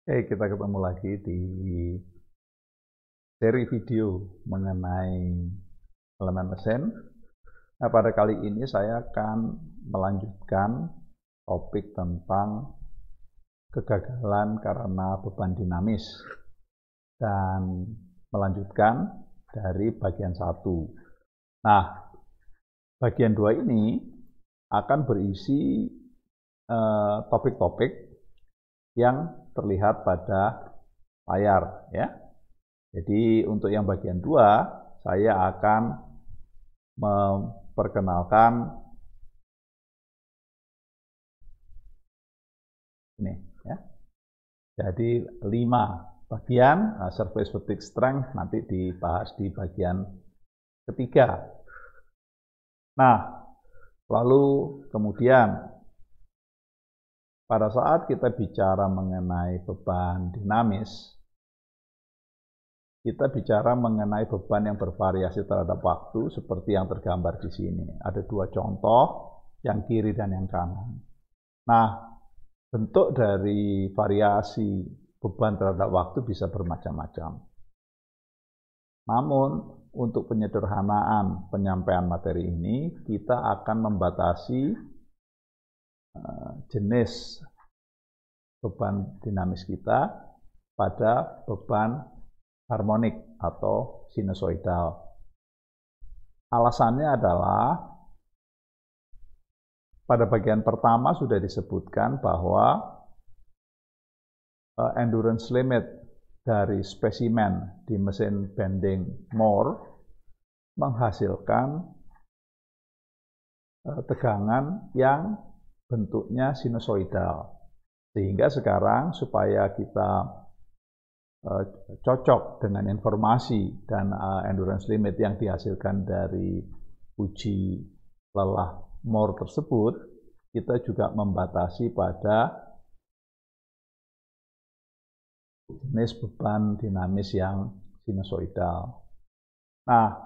Kita ketemu lagi di seri video mengenai elemen mesin. Nah, pada kali ini saya akan melanjutkan topik tentang kegagalan karena beban dinamis dan melanjutkan dari bagian 1. Nah, bagian 2 ini akan berisi topik-topik yang terlihat pada layar, ya. Jadi untuk yang bagian 2 saya akan memperkenalkan ini, ya. Jadi 5 bagian. Surface fatigue strength nanti dibahas di bagian ketiga. Nah, lalu kemudian pada saat kita bicara mengenai beban dinamis, kita bicara mengenai beban yang bervariasi terhadap waktu seperti yang tergambar di sini. Ada 2 contoh, yang kiri dan yang kanan. Nah, bentuk dari variasi beban terhadap waktu bisa bermacam-macam. Namun, untuk penyederhanaan penyampaian materi ini, kita akan membatasi jenis beban dinamis kita pada beban harmonik atau sinusoidal. Alasannya adalah pada bagian pertama sudah disebutkan bahwa endurance limit dari spesimen di mesin bending Moore menghasilkan tegangan yang bentuknya sinusoidal. Sehingga sekarang supaya kita cocok dengan informasi dan endurance limit yang dihasilkan dari uji lelah Moore tersebut, kita juga membatasi pada jenis beban dinamis yang sinusoidal. Nah,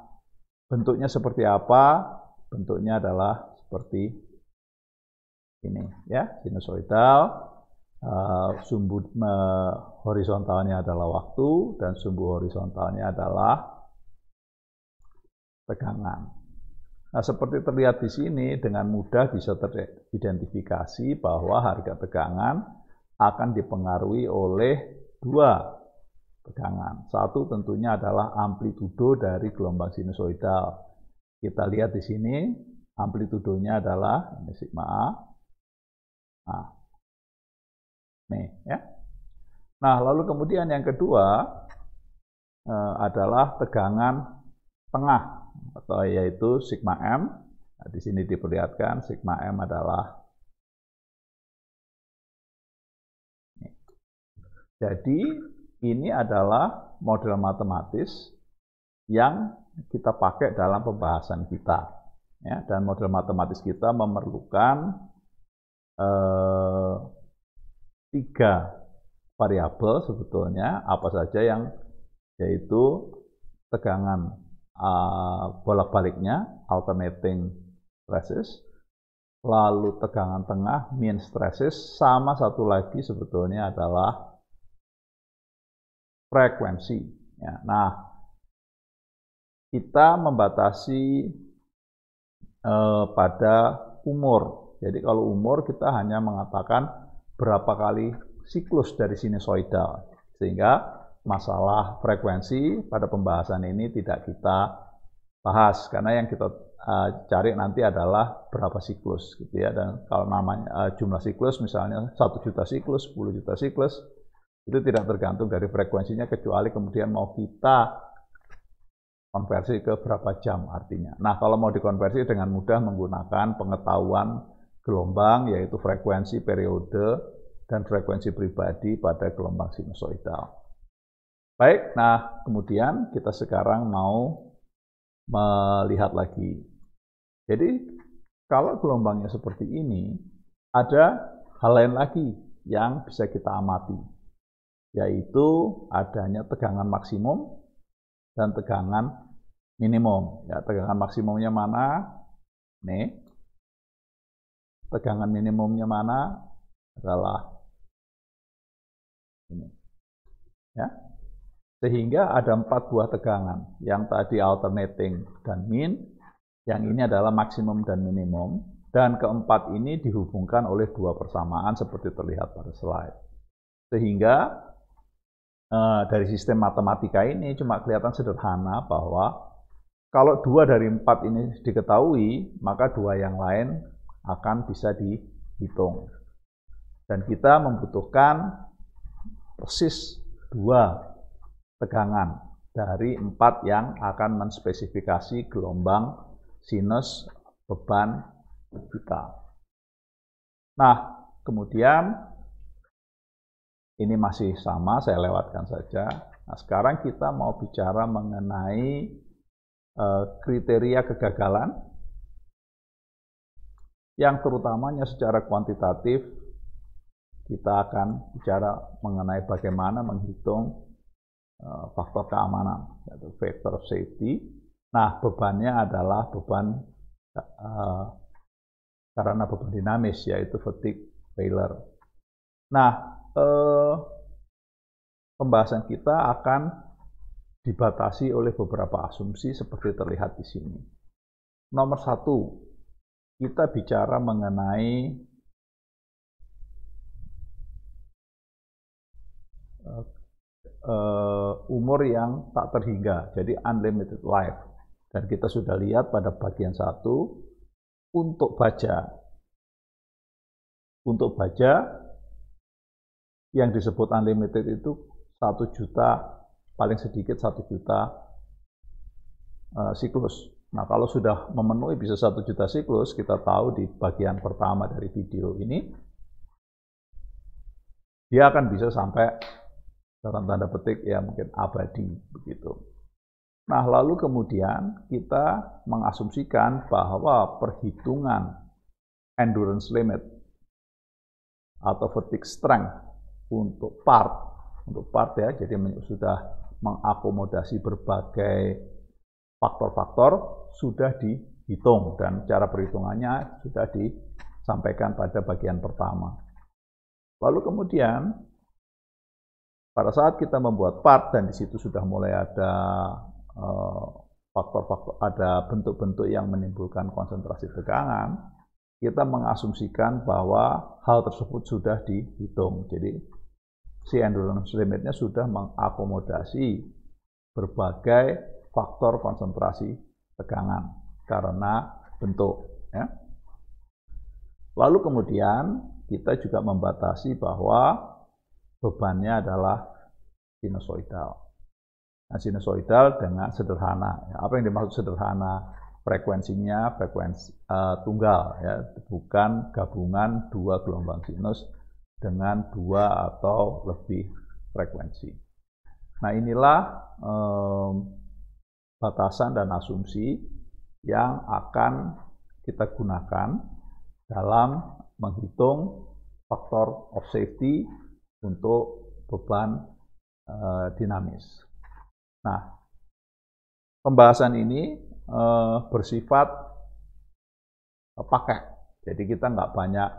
bentuknya seperti apa? Bentuknya adalah seperti ini, ya, sinusoidal. Sumbu horizontalnya adalah waktu dan sumbu horizontalnya adalah tegangan. Nah, seperti terlihat di sini, dengan mudah bisa teridentifikasi bahwa harga tegangan akan dipengaruhi oleh 2 tegangan. Satu tentunya adalah amplitudo dari gelombang sinusoidal. Kita lihat di sini, amplitudonya adalah ini sigma A. Nah, nih, ya. Nah, lalu kemudian yang kedua adalah tegangan tengah, atau yaitu sigma M. Nah, di sini diperlihatkan sigma M adalah ini. Jadi ini adalah model matematis yang kita pakai dalam pembahasan kita, ya. Dan model matematis kita memerlukan 3 variabel sebetulnya, apa saja yang yaitu tegangan bolak-baliknya, alternating stresses, lalu tegangan tengah, mean stresses, sama satu lagi sebetulnya adalah frekuensi. Ya. Nah, kita membatasi pada umur. Jadi kalau umur kita hanya mengatakan berapa kali siklus dari sinusoidal, sehingga masalah frekuensi pada pembahasan ini tidak kita bahas, karena yang kita cari nanti adalah berapa siklus, gitu ya. Dan kalau namanya jumlah siklus, misalnya 1 juta siklus, 10 juta siklus, itu tidak tergantung dari frekuensinya, kecuali kemudian mau kita konversi ke berapa jam artinya. Nah, kalau mau dikonversi dengan mudah menggunakan pengetahuan gelombang, yaitu frekuensi periode dan frekuensi pribadi pada gelombang sinusoidal. Baik, nah kemudian kita sekarang mau melihat lagi. Jadi kalau gelombangnya seperti ini, ada hal lain lagi yang bisa kita amati, yaitu adanya tegangan maksimum dan tegangan minimum. Ya, tegangan maksimumnya mana? Nih. Tegangan minimumnya mana? Adalah Ini. Ya. Sehingga ada 4 buah tegangan, yang tadi alternating dan min, yang ini adalah maksimum dan minimum, dan keempat ini dihubungkan oleh 2 persamaan seperti terlihat pada slide. Sehingga dari sistem matematika ini cuma kelihatan sederhana bahwa kalau 2 dari 4 ini diketahui, maka 2 yang lain akan bisa dihitung. Dan kita membutuhkan persis 2 tegangan dari 4 yang akan menspesifikasi gelombang sinus beban kita. Nah, kemudian ini masih sama, saya lewatkan saja. Nah, sekarang kita mau bicara mengenai kriteria kegagalan yang terutamanya secara kuantitatif kita akan bicara mengenai bagaimana menghitung faktor keamanan, yaitu factor of safety. Nah, bebannya adalah beban karena beban dinamis, yaitu fatigue failure. Nah, pembahasan kita akan dibatasi oleh beberapa asumsi seperti terlihat di sini. Nomor 1, kita bicara mengenai umur yang tak terhingga, jadi unlimited life. Dan kita sudah lihat pada bagian 1, untuk baja yang disebut unlimited itu 1 juta, paling sedikit 1 juta siklus. Nah, kalau sudah memenuhi bisa 1 juta siklus, kita tahu di bagian pertama dari video ini, dia akan bisa sampai dalam tanda petik ya mungkin abadi begitu. Nah, lalu kemudian kita mengasumsikan bahwa perhitungan endurance limit atau fatigue strength untuk part ya, jadi sudah mengakomodasi berbagai faktor-faktor sudah dihitung dan cara perhitungannya sudah disampaikan pada bagian pertama. Lalu kemudian pada saat kita membuat part dan di situ sudah mulai ada faktor-faktor, ada bentuk-bentuk yang menimbulkan konsentrasi tegangan, kita mengasumsikan bahwa hal tersebut sudah dihitung. Jadi si endurance limitnya sudah mengakomodasi berbagai faktor konsentrasi tegangan karena bentuk. Ya. Lalu kemudian kita juga membatasi bahwa bebannya adalah sinusoidal. Nah, sinusoidal dengan sederhana. Ya, apa yang dimaksud sederhana? Frekuensinya frekuensi tunggal, ya, bukan gabungan 2 gelombang sinus dengan 2 atau lebih frekuensi. Nah, inilah batasan dan asumsi yang akan kita gunakan dalam menghitung faktor of safety untuk beban dinamis. Nah, pembahasan ini bersifat paket, jadi kita nggak banyak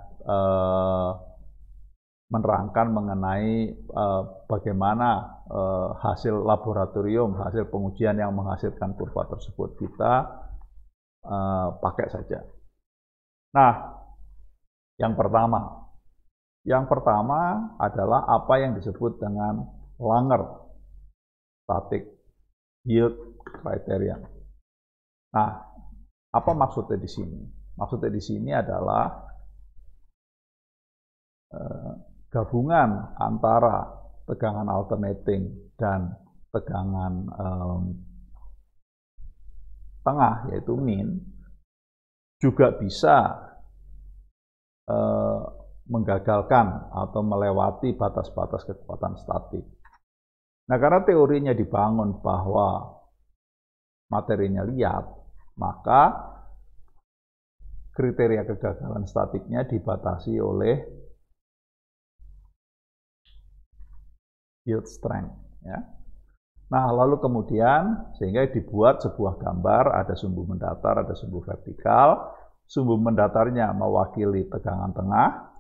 menerangkan mengenai bagaimana hasil laboratorium, hasil pengujian yang menghasilkan kurva tersebut, kita pakai saja. Nah, yang pertama adalah apa yang disebut dengan Langer static yield criterion. Nah, apa maksudnya di sini? Maksudnya di sini adalah gabungan antara tegangan alternating dan tegangan tengah, yaitu min, juga bisa menggagalkan atau melewati batas-batas kekuatan statik. Nah, karena teorinya dibangun bahwa materinya liat, maka kriteria kegagalan statiknya dibatasi oleh yield strength. Ya. Nah, lalu kemudian sehingga dibuat sebuah gambar, ada sumbu mendatar, ada sumbu vertikal. Sumbu mendatarnya mewakili tegangan tengah,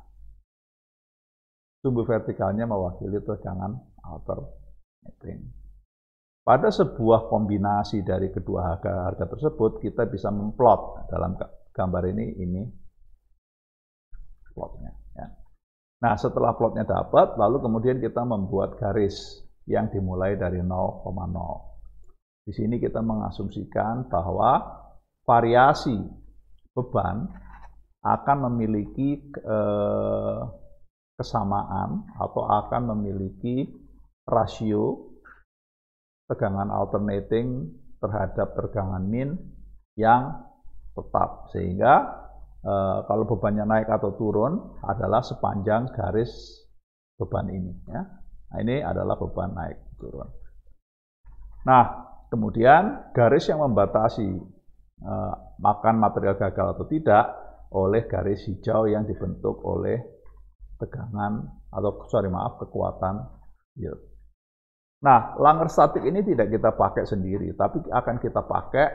sumbu vertikalnya mewakili tegangan alternating. Pada sebuah kombinasi dari kedua harga tersebut, kita bisa memplot dalam gambar ini plotnya. Ya. Nah, setelah plotnya dapat, lalu kemudian kita membuat garis yang dimulai dari 0,0. Di sini kita mengasumsikan bahwa variasi beban akan memiliki kesamaan atau akan memiliki rasio tegangan alternating terhadap tegangan min yang tetap, sehingga kalau bebannya naik atau turun adalah sepanjang garis beban ini. Ya. Nah, ini adalah beban naik turun. Nah, kemudian garis yang membatasi makan material gagal atau tidak oleh garis hijau yang dibentuk oleh tegangan atau kekuatan yield. Nah, Langer statik ini tidak kita pakai sendiri, tapi akan kita pakai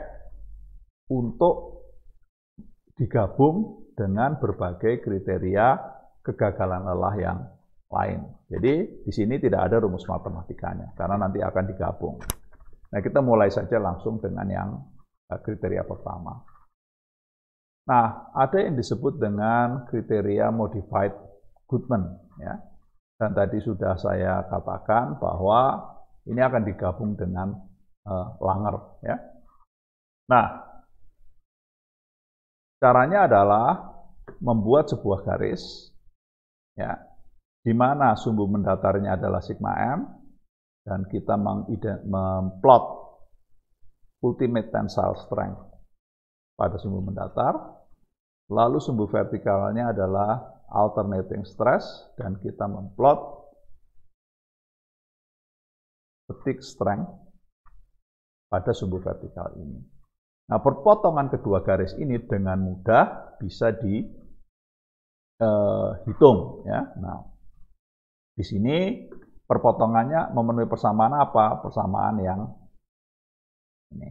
untuk digabung dengan berbagai kriteria kegagalan lelah yang lain. Jadi di sini tidak ada rumus matematikanya karena nanti akan digabung. Nah, kita mulai saja langsung dengan yang kriteria pertama. Nah, ada yang disebut dengan kriteria modified Goodman, ya. Dan tadi sudah saya katakan bahwa ini akan digabung dengan Langer, ya. Nah, caranya adalah membuat sebuah garis, ya, di mana sumbu mendatarnya adalah sigma m, dan kita memplot ultimate tensile strength pada sumbu mendatar, lalu sumbu vertikalnya adalah alternating stress, dan kita memplot fatigue strength pada sumbu vertikal ini. Nah, perpotongan kedua garis ini dengan mudah bisa dihitung, ya. Nah, di sini perpotongannya memenuhi persamaan apa? Persamaan yang ini.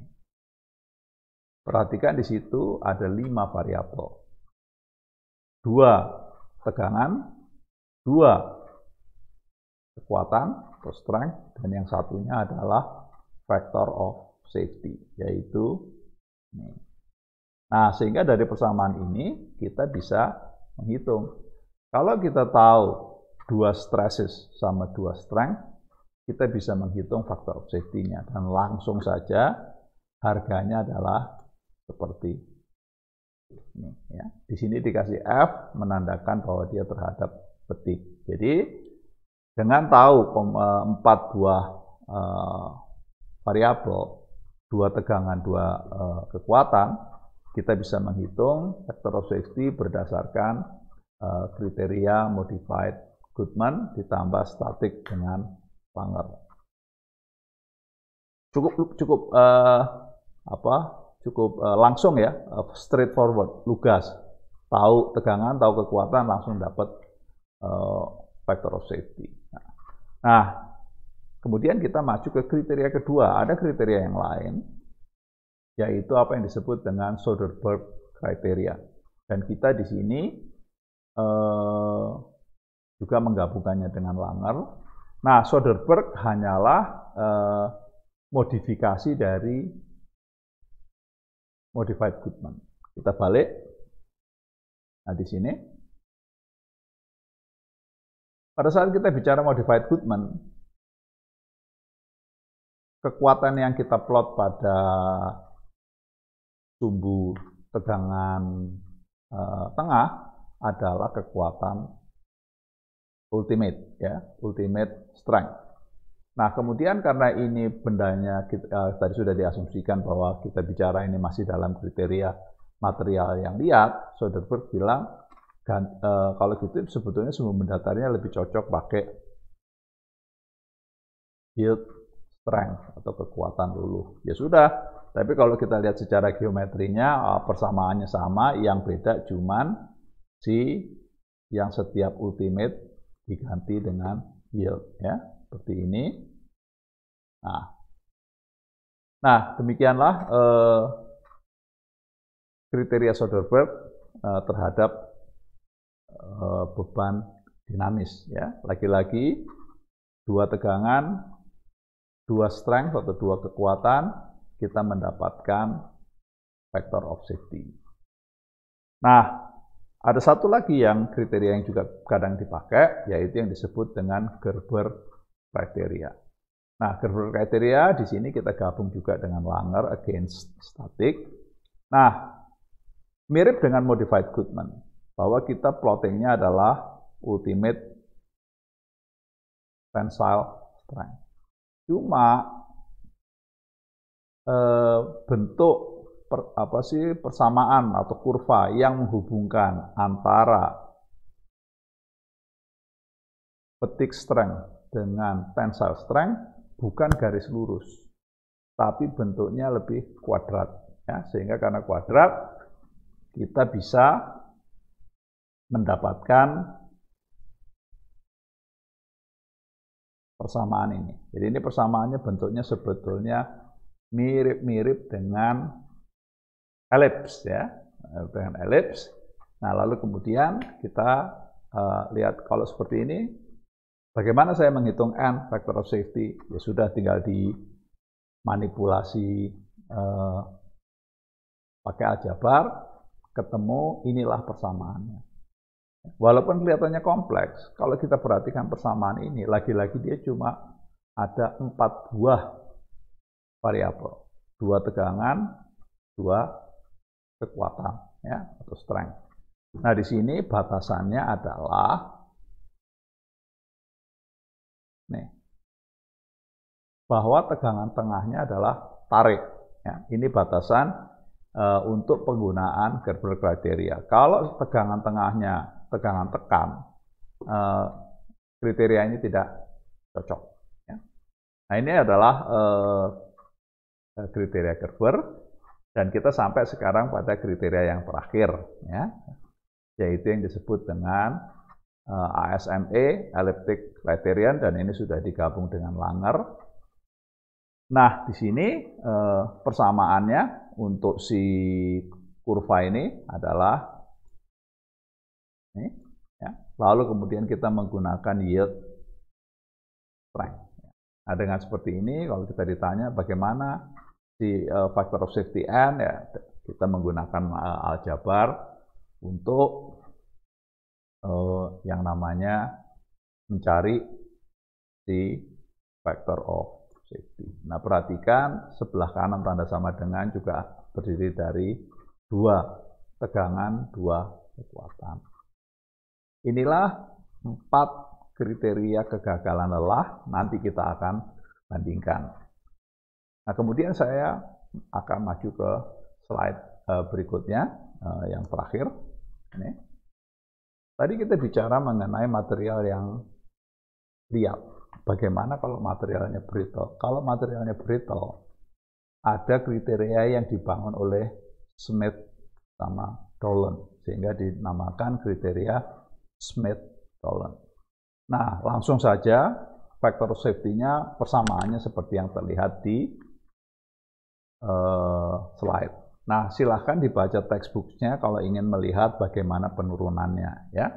Perhatikan di situ ada 5 variabel. 2 tegangan, 2 kekuatan atau strength, dan yang satunya adalah factor of safety, yaitu ini. Nah, sehingga dari persamaan ini kita bisa menghitung. Kalau kita tahu 2 stresses sama 2 strength, kita bisa menghitung factor of safety-nya, dan langsung saja harganya adalah seperti ini, ya. Di sini dikasih F menandakan bahwa dia terhadap fatigue. Jadi dengan tahu 4 buah variabel, 2 tegangan, 2 kekuatan, kita bisa menghitung factor of safety berdasarkan kriteria modified Goodman ditambah statik dengan Langer. Cukup langsung, ya, straightforward, lugas. Tahu tegangan, tahu kekuatan, langsung dapat factor of safety. Nah, kemudian kita maju ke kriteria kedua. Ada kriteria yang lain, yaitu apa yang disebut dengan Soderberg criteria. Dan kita di sini juga menggabungkannya dengan Langer. Nah, Soderberg hanyalah modifikasi dari modified Goodman. Kita balik. Nah, di sini pada saat kita bicara modified Goodman, kekuatan yang kita plot pada sumbu tegangan tengah adalah kekuatan ultimate, ya, ultimate strength. Nah, kemudian karena ini bendanya tadi sudah diasumsikan bahwa kita bicara ini masih dalam kriteria material yang liat, Soderberg bilang kalau gitu sebetulnya sumbu mendatarnya lebih cocok pakai yield strength atau kekuatan luluh. Ya sudah, tapi kalau kita lihat secara geometrinya persamaannya sama, yang beda cuman yang setiap ultimate diganti dengan yield, ya, seperti ini. Nah, demikianlah kriteria Soderberg terhadap beban dinamis ya. Lagi-lagi dua tegangan, dua strength atau dua kekuatan, kita mendapatkan factor of safety. Nah, ada satu lagi yang kriteria yang juga kadang dipakai, yaitu yang disebut dengan Gerber kriteria. Nah, Gerber kriteria di sini kita gabung juga dengan Langer against static. Nah, mirip dengan modified Goodman, bahwa kita plottingnya adalah ultimate tensile strength. Cuma bentuk persamaan atau kurva yang menghubungkan antara fatigue strength dengan tensile strength bukan garis lurus, tapi bentuknya lebih kuadrat. Ya, sehingga karena kuadrat, kita bisa mendapatkan persamaan ini. Jadi ini persamaannya bentuknya sebetulnya mirip-mirip dengan elips ya, dengan elips. Nah, lalu kemudian kita lihat kalau seperti ini, bagaimana saya menghitung N, factor of safety? Ya sudah, tinggal dimanipulasi pakai aljabar, ketemu inilah persamaannya. Walaupun kelihatannya kompleks, kalau kita perhatikan persamaan ini, lagi-lagi dia cuma ada 4 buah variabel, 2 tegangan, 2 kekuatan, ya, atau strength. Nah, di sini batasannya adalah nih, bahwa tegangan tengahnya adalah tarik. Ya, ini batasan untuk penggunaan Gerber kriteria. Kalau tegangan tengahnya tegangan tekan, kriteria ini tidak cocok. Ya. Nah, ini adalah kriteria Gerber, dan kita sampai sekarang pada kriteria yang terakhir, ya, yaitu yang disebut dengan ASME, Elliptic Criterion, dan ini sudah digabung dengan Langer. Nah, di sini persamaannya untuk si kurva ini adalah ini, ya. Lalu kemudian kita menggunakan yield strength. Nah, dengan seperti ini, kalau kita ditanya bagaimana si factor of safety N, ya kita menggunakan aljabar untuk yang namanya mencari si factor of safety. Nah, perhatikan sebelah kanan tanda sama dengan juga terdiri dari 2 tegangan, 2 kekuatan. Inilah 4 kriteria kegagalan lelah, nanti kita akan bandingkan. Nah, kemudian saya akan maju ke slide berikutnya, yang terakhir. Ini. Tadi kita bicara mengenai material yang liat. Bagaimana kalau materialnya brittle? Kalau materialnya brittle, ada kriteria yang dibangun oleh Smith sama Dolan, sehingga dinamakan kriteria Smith-Dolan. Nah, langsung saja factor safety-nya persamaannya seperti yang terlihat di slide. Nah, silahkan dibaca textbook-nya kalau ingin melihat bagaimana penurunannya, ya.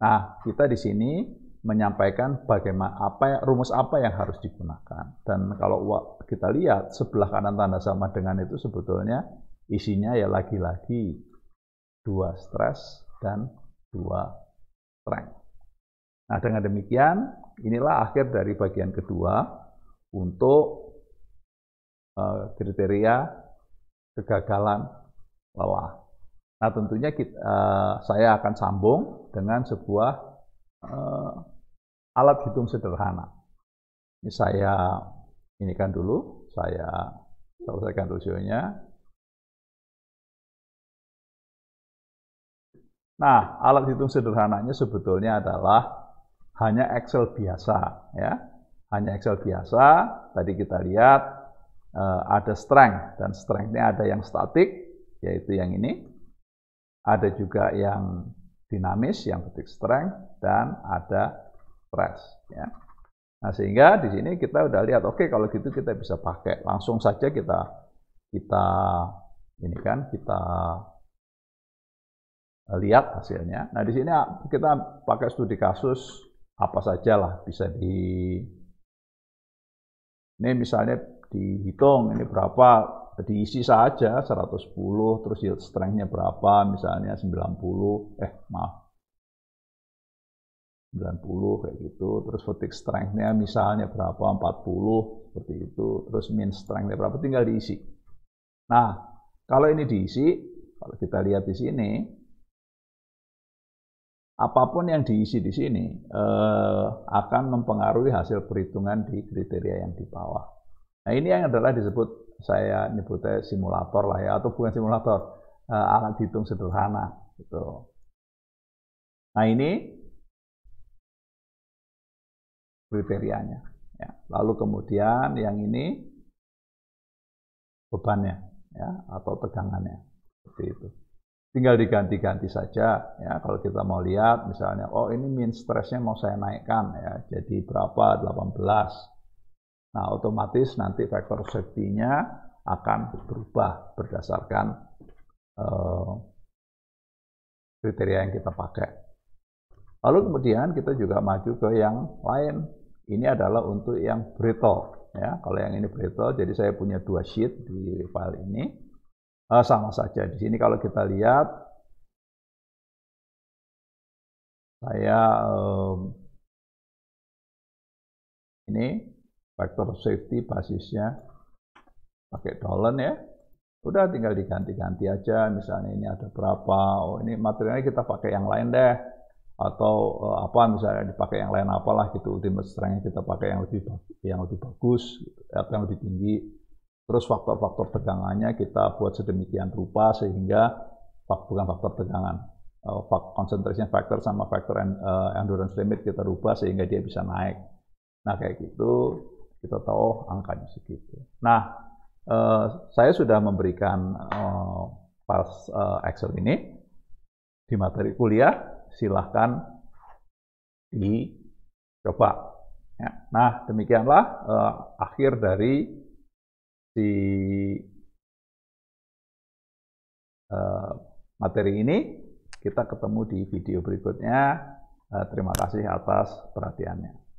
Nah, kita di sini menyampaikan bagaimana rumus apa yang harus digunakan. Dan kalau kita lihat sebelah kanan tanda sama dengan itu sebetulnya isinya ya lagi-lagi 2 stress dan 2 strength. Nah, dengan demikian, inilah akhir dari bagian kedua untuk kriteria kegagalan lelah. Nah, tentunya saya akan sambung dengan sebuah alat hitung sederhana. Ini saya inikan dulu, saya selesaikan dulu show-nya. Nah, alat hitung sederhananya sebetulnya adalah hanya Excel biasa, ya. Hanya Excel biasa. Tadi kita lihat ada strength, dan strength-nya ada yang statik, yaitu yang ini. Ada juga yang dinamis, yang fatigue strength, dan ada stress, ya. Nah, sehingga di sini kita udah lihat, oke, kalau gitu kita bisa pakai. Langsung saja kita lihat hasilnya. Nah, di sini kita pakai studi kasus apa saja lah, bisa ini misalnya dihitung ini berapa, diisi saja 110, terus yield strength-nya berapa, misalnya 90 kayak gitu, terus fatigue strength-nya misalnya berapa, 40, seperti itu, terus mean strength-nya berapa, tinggal diisi. Nah, kalau ini diisi, kalau kita lihat di sini, apapun yang diisi di sini akan mempengaruhi hasil perhitungan di kriteria yang di bawah. Nah, ini yang adalah disebut, saya nyebutnya simulator lah ya, atau bukan simulator, alat hitung sederhana gitu. Nah, ini kriterianya ya. Lalu kemudian yang ini bebannya ya, atau tegangannya, seperti itu. Tinggal diganti-ganti saja ya. Kalau kita mau lihat misalnya, oh ini mean stress-nya mau saya naikkan ya, jadi berapa, 18. Nah, otomatis nanti faktor safety-nya akan berubah berdasarkan kriteria yang kita pakai. Lalu kemudian kita juga maju ke yang lain. Ini adalah untuk yang brittle ya. Kalau yang ini brittle, jadi saya punya 2 sheet di file ini. Sama saja di sini kalau kita lihat, saya ini faktor safety basisnya pakai Dolan ya. Udah tinggal diganti-ganti aja, misalnya ini ada berapa, oh ini materialnya kita pakai yang lain deh, atau apa misalnya dipakai yang lain apalah gitu, ultimate strength kita pakai yang lebih bagus gitu, atau yang lebih tinggi. Terus faktor-faktor tegangannya kita buat sedemikian rupa sehingga bukan faktor tegangan, concentration factor sama faktor endurance limit kita rubah sehingga dia bisa naik. Nah, kayak gitu kita tahu angkanya segitu. Nah, saya sudah memberikan file Excel ini di materi kuliah, silahkan dicoba. Ya. Nah, demikianlah akhir dari materi ini. Kita ketemu di video berikutnya. Terima kasih atas perhatiannya.